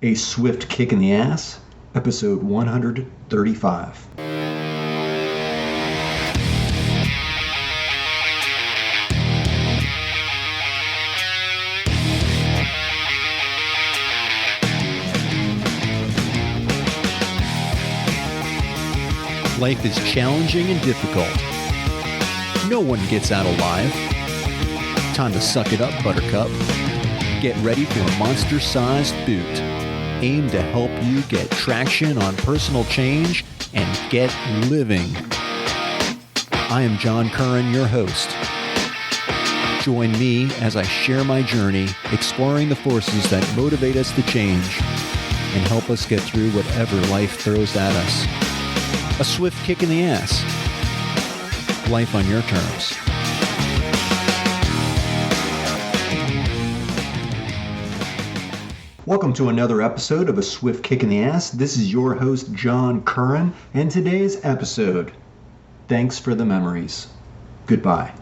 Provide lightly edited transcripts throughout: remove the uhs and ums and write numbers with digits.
A Swift Kick in the Ass, episode 135. Life is challenging and difficult. No one gets out alive. Time to suck it up, Buttercup. Get ready for a monster-sized boot, aimed to help you get traction on personal change and get living. I am John Curran, your host. Join me as I share my journey, exploring the forces that motivate us to change and help us get through whatever life throws at us. A swift kick in the ass. Life on your terms. Welcome to another episode of A Swift Kick in the Ass. This is your host, John Curran, and today's episode, thanks for the memories. Goodbye.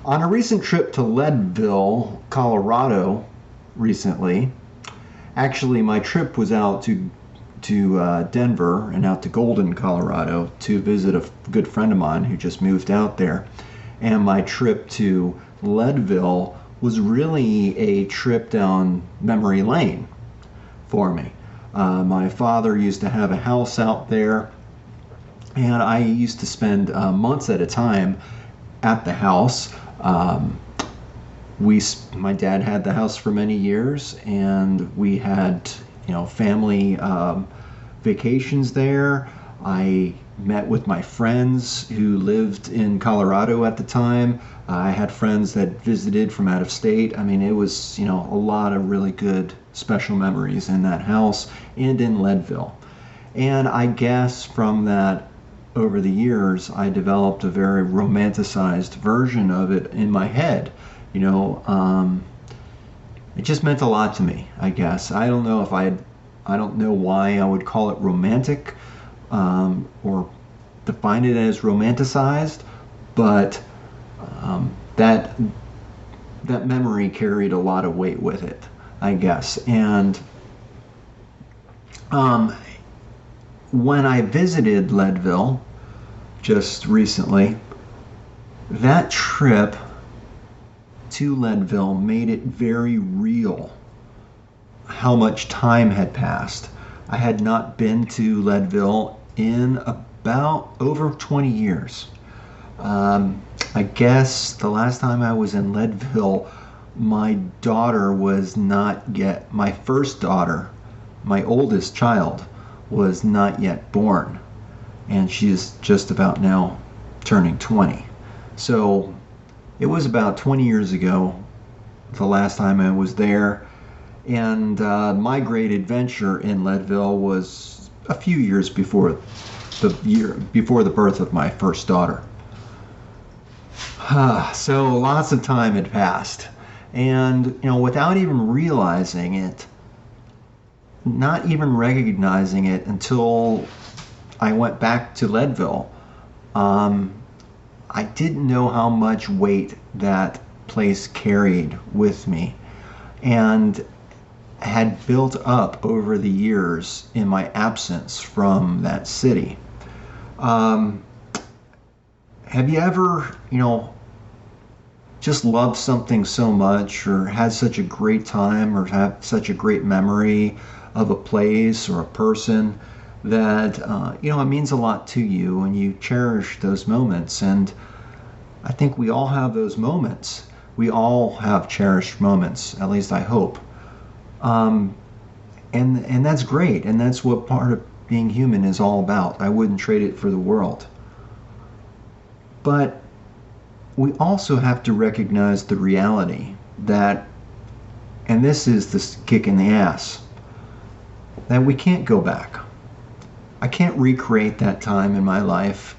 On a recent trip to Leadville, Colorado, recently, actually my trip was out to Denver and out to Golden, Colorado to visit a good friend of mine who just moved out there. And my trip to Leadville was really a trip down memory lane for me. My father used to have a house out there, and I used to spend months at a time at the house. My dad had the house for many years, and we had family vacations there. I met with my friends who lived in Colorado at the time. I had friends that visited from out of state. I mean, it was, a lot of really good special memories in that house and in Leadville. And I guess from that, over the years, I developed a very romanticized version of it in my head. It just meant a lot to me, I guess. I don't know why I would call it romantic or define it as romanticized, but that memory carried a lot of weight with it, I guess. And when I visited Leadville just recently, that trip to Leadville made it very real how much time had passed. I had not been to Leadville in about over 20 years. I guess the last time I was in Leadville, my daughter was not yet, my first daughter, my oldest child, was not yet born. And she's just about now turning 20. So it was about 20 years ago, the last time I was there. And my great adventure in Leadville was a few years before the birth of my first daughter. So lots of time had passed, and without even realizing it, not even recognizing it until I went back to Leadville, I didn't know how much weight that place carried with me, and had built up over the years in my absence from that city. Have you ever, just loved something so much, or had such a great time, or have such a great memory of a place or a person that, it means a lot to you, and you cherish those moments? And I think we all have those moments. We all have cherished moments, at least I hope. And that's great, and that's what part of being human is all about. I wouldn't trade it for the world. But we also have to recognize the reality that, and this is the kick in the ass, that we can't go back. I can't recreate that time in my life.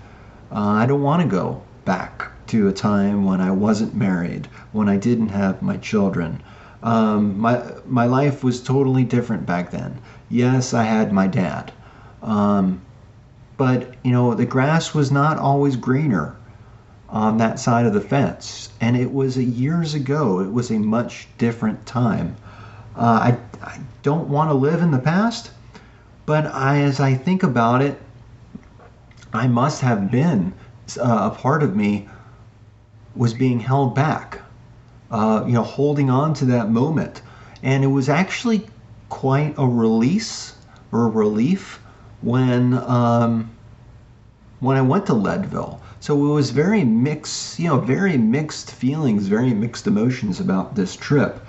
I don't want to go back to a time when I wasn't married, when I didn't have my children. My life was totally different back then. Yes, I had my dad. But, the grass was not always greener on that side of the fence. And it was years ago. It was a much different time. I don't want to live in the past, but as I think about it, I must have been, a part of me was being held back, holding on to that moment. And it was actually quite a release or a relief when I went to Leadville. So it was very mixed feelings, very mixed emotions about this trip.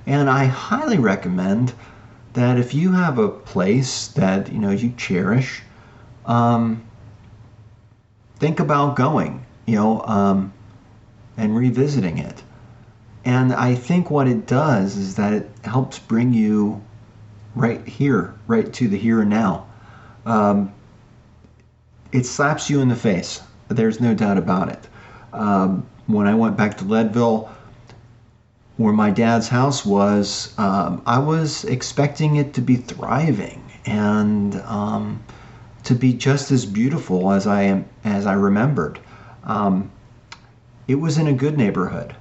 And I highly recommend that if you have a place that you cherish, think about going, and revisiting it. And I think what it does is that it helps bring you right here, right to the here and now. It slaps you in the face. There's no doubt about it. When I went back to Leadville, where my dad's house was, I was expecting it to be thriving and to be just as beautiful as I remembered. It was in a good neighborhood,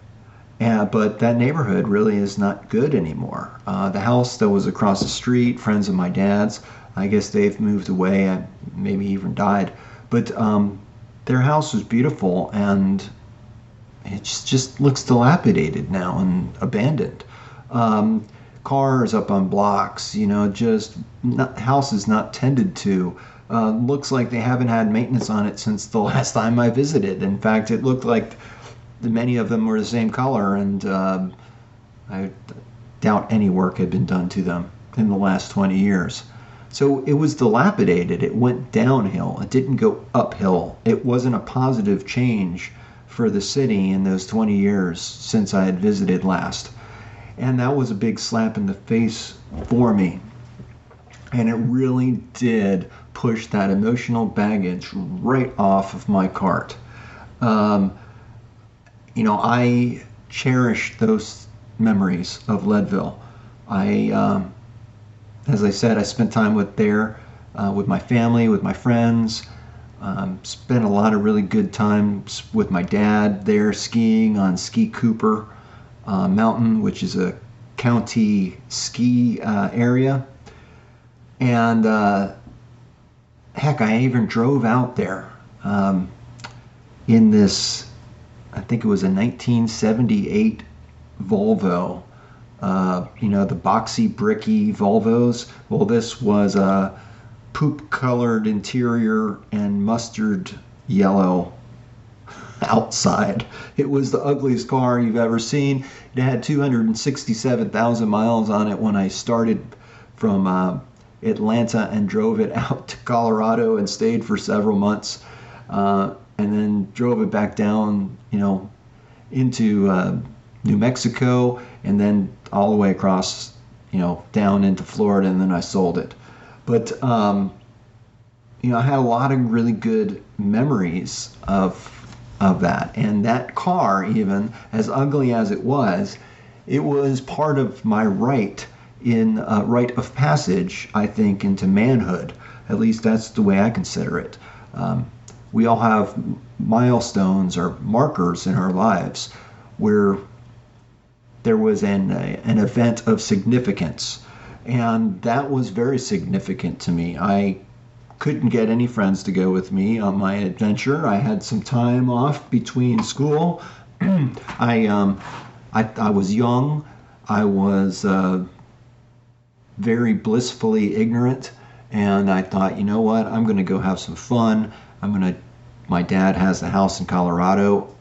but that neighborhood really is not good anymore. The house that was across the street, friends of my dad's, I guess they've moved away, maybe even died. But their house was beautiful, and it just looks dilapidated now and abandoned. Cars up on blocks, houses not tended to. Looks like they haven't had maintenance on it since the last time I visited. In fact, it looked like many of them were the same color, and I doubt any work had been done to them in the last 20 years. So it was dilapidated. It went downhill. It didn't go uphill. It wasn't a positive change for the city in those 20 years since I had visited last. And that was a big slap in the face for me. And it really did push that emotional baggage right off of my cart. I cherish those memories of Leadville. As I said, I spent time with my family, with my friends. Spent a lot of really good times with my dad there skiing on Ski Cooper Mountain, which is a county ski area. And heck, I even drove out there in this, I think it was a 1978 Volvo. The boxy, bricky Volvos. Well, this was a poop-colored interior and mustard yellow outside. It was the ugliest car you've ever seen. It had 267,000 miles on it when I started from Atlanta and drove it out to Colorado and stayed for several months, and then drove it back down, into New Mexico, and then all the way across, down into Florida, and then I sold it. But, I had a lot of really good memories of that. And that car, even as ugly as it was part of my rite of passage, I think, into manhood. At least that's the way I consider it. We all have milestones or markers in our lives where there was an event of significance, and that was very significant to me. I couldn't get any friends to go with me on my adventure. I had some time off between school. I was young. I was very blissfully ignorant, and I thought, you know what? I'm going to go have some fun. My dad has a house in Colorado.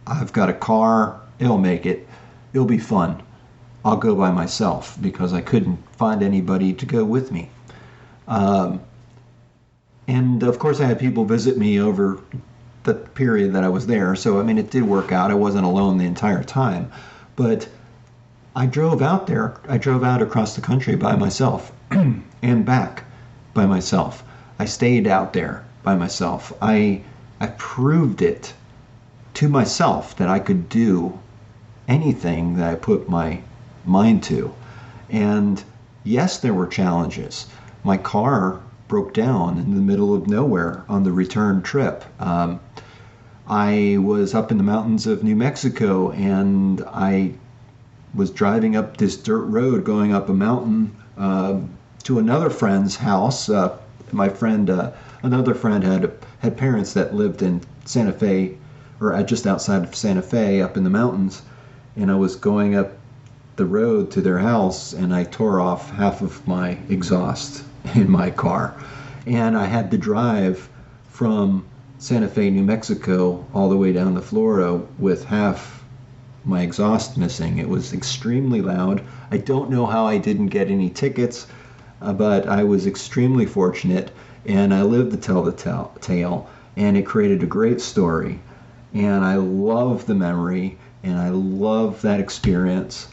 I've got a car. It'll make it. It'll be fun. I'll go by myself because I couldn't find anybody to go with me. And of course I had people visit me over the period that I was there. So, it did work out. I wasn't alone the entire time. But I drove out there. I drove out across the country by myself and back by myself. I stayed out there by myself. I proved it to myself that I could do anything that I put my mind to. And yes, there were challenges. My car broke down in the middle of nowhere on the return trip. I was up in the mountains of New Mexico, and I was driving up this dirt road going up a mountain to another friend's house. My friend, another friend had parents that lived in Santa Fe, or just outside of Santa Fe, up in the mountains, and I was going up the road to their house, and I tore off half of my exhaust in my car, and I had to drive from Santa Fe, New Mexico, all the way down to Florida with half my exhaust missing. It was extremely loud. I don't know how I didn't get any tickets, but I was extremely fortunate, and I lived to tell the tale, and it created a great story, and I love the memory, and I love that experience,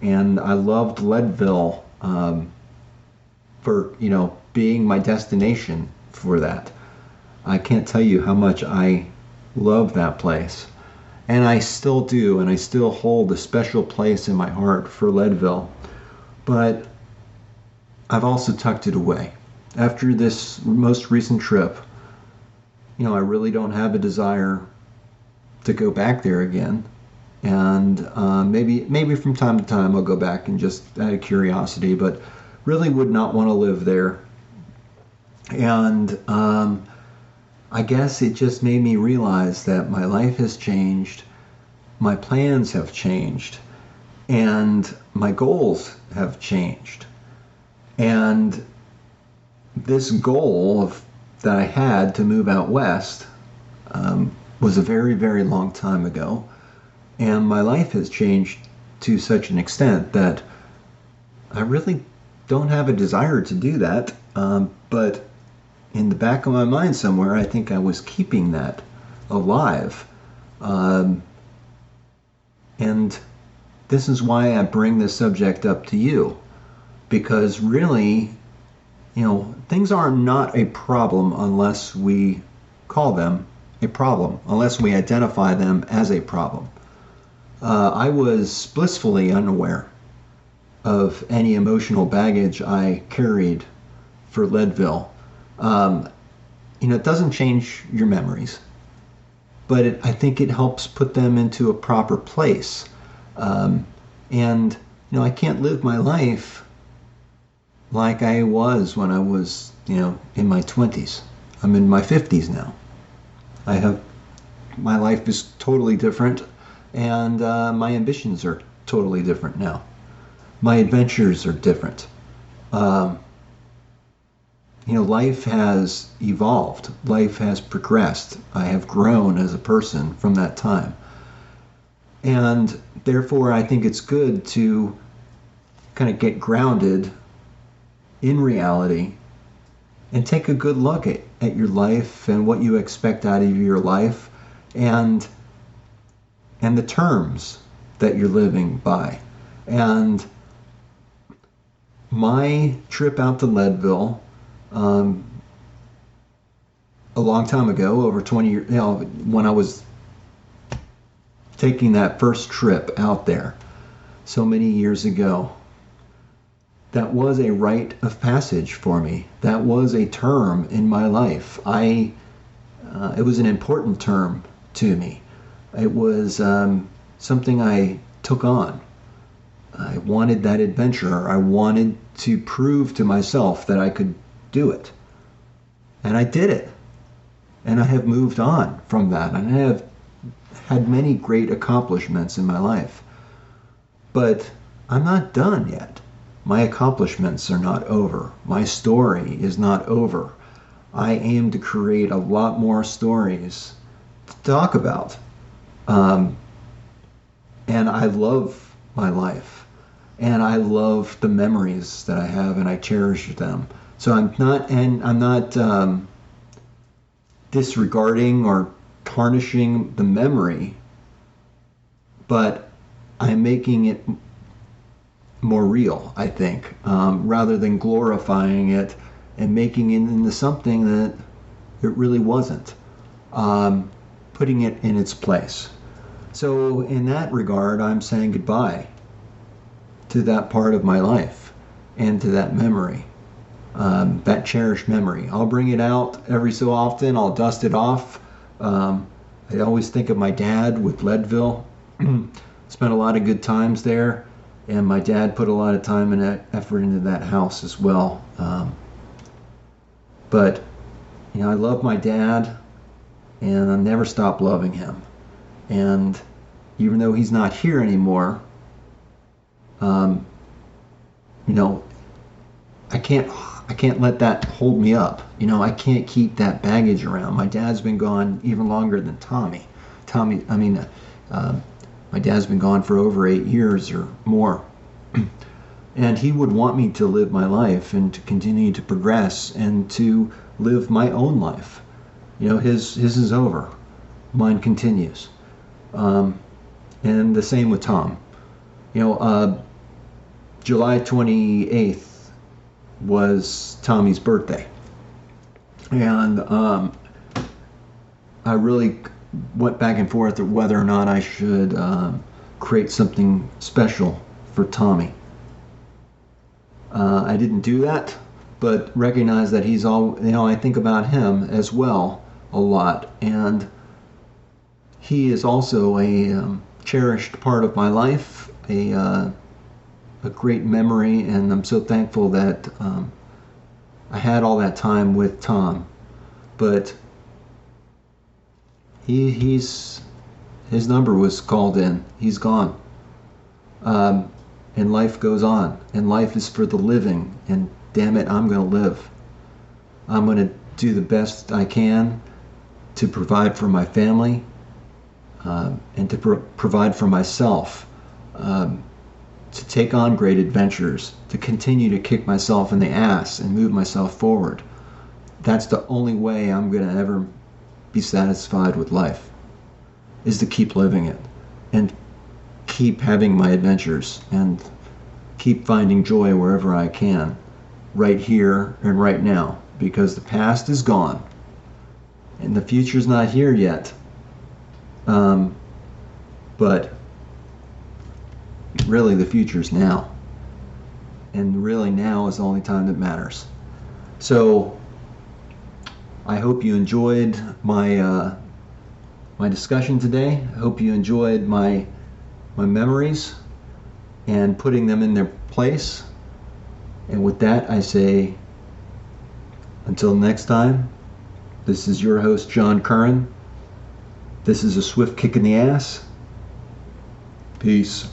and I loved Leadville for, being my destination for that. I can't tell you how much I love that place. And I still do, and I still hold a special place in my heart for Leadville. But I've also tucked it away. After this most recent trip, I really don't have a desire to go back there again. And maybe from time to time I'll go back and just out of curiosity, but really would not want to live there. And I guess it just made me realize that my life has changed, my plans have changed, and my goals have changed. And this goal that I had to move out west was a very, very long time ago. And my life has changed to such an extent that I really don't have a desire to do that. But in the back of my mind somewhere, I think I was keeping that alive. And this is why I bring this subject up to you. Because really, things are not a problem unless we call them a problem, unless we identify them as a problem. I was blissfully unaware of any emotional baggage I carried for Leadville. It doesn't change your memories, but I think it helps put them into a proper place. And I can't live my life like I was when I was, in my 20s. I'm in my 50s now. My life is totally different, and my ambitions are totally different now. My adventures are different. Life has evolved. Life has progressed. I have grown as a person from that time. And therefore, I think it's good to kind of get grounded in reality and take a good look at your life and what you expect out of your life and the terms that you're living by. And my trip out to Leadville, a long time ago, over 20 years, when I was taking that first trip out there so many years ago, that was a rite of passage for me. That was a term in my life. It was an important term to me. It was something I took on. I wanted that adventure. I wanted to prove to myself that I could do it. And I did it. And I have moved on from that. And I have had many great accomplishments in my life. But I'm not done yet. My accomplishments are not over. My story is not over. I aim to create a lot more stories to talk about. And I love my life. And I love the memories that I have, and I cherish them. So I'm not disregarding or tarnishing the memory, but I'm making it more real, I think, rather than glorifying it and making it into something that it really wasn't, putting it in its place. So in that regard, I'm saying goodbye to that part of my life and to that memory, that cherished memory. I'll bring it out every so often. I'll dust it off. I always think of my dad with Leadville. Spent a lot of good times there. And my dad put a lot of time and effort into that house as well. But, I love my dad, and I never stopped loving him. And even though he's not here anymore, I can't let that hold me up. I can't keep that baggage around. My dad's been gone even longer than Tommy. My dad's been gone for over 8 years or more. And he would want me to live my life and to continue to progress and to live my own life. His is over. Mine continues. And the same with Tom. July 28th was Tommy's birthday. And I really went back and forth of whether or not I should create something special for Tommy. I didn't do that, but recognize that he's all, I think about him as well a lot. And he is also a cherished part of my life, a great memory, and I'm so thankful that I had all that time with Tom. But his number was called in. He's gone. And life goes on. And life is for the living. And damn it, I'm going to live. I'm going to do the best I can to provide for my family and to provide for myself. To take on great adventures, to continue to kick myself in the ass and move myself forward. That's the only way I'm going to ever be satisfied with life, is to keep living it and keep having my adventures and keep finding joy wherever I can, right here and right now, because the past is gone and the future's not here yet. But really the future's now, and really now is the only time that matters. So I hope you enjoyed my discussion today. I hope you enjoyed my memories and putting them in their place. And with that, I say until next time, this is your host, John Curran. This is a swift kick in the ass. Peace.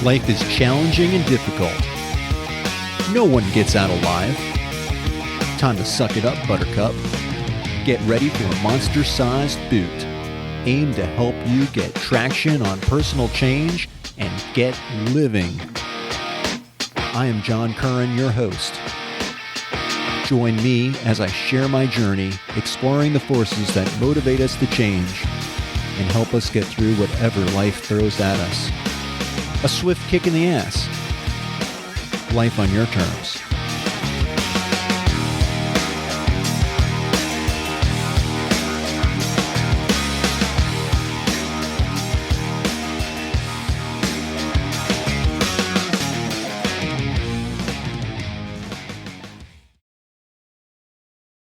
Life is challenging and difficult. No one gets out alive. Time to suck it up, Buttercup. Get ready for a monster-sized boot, aimed to help you get traction on personal change and get living. I am John Curran, your host. Join me as I share my journey, exploring the forces that motivate us to change and help us get through whatever life throws at us. A swift kick in the ass. Life on your terms.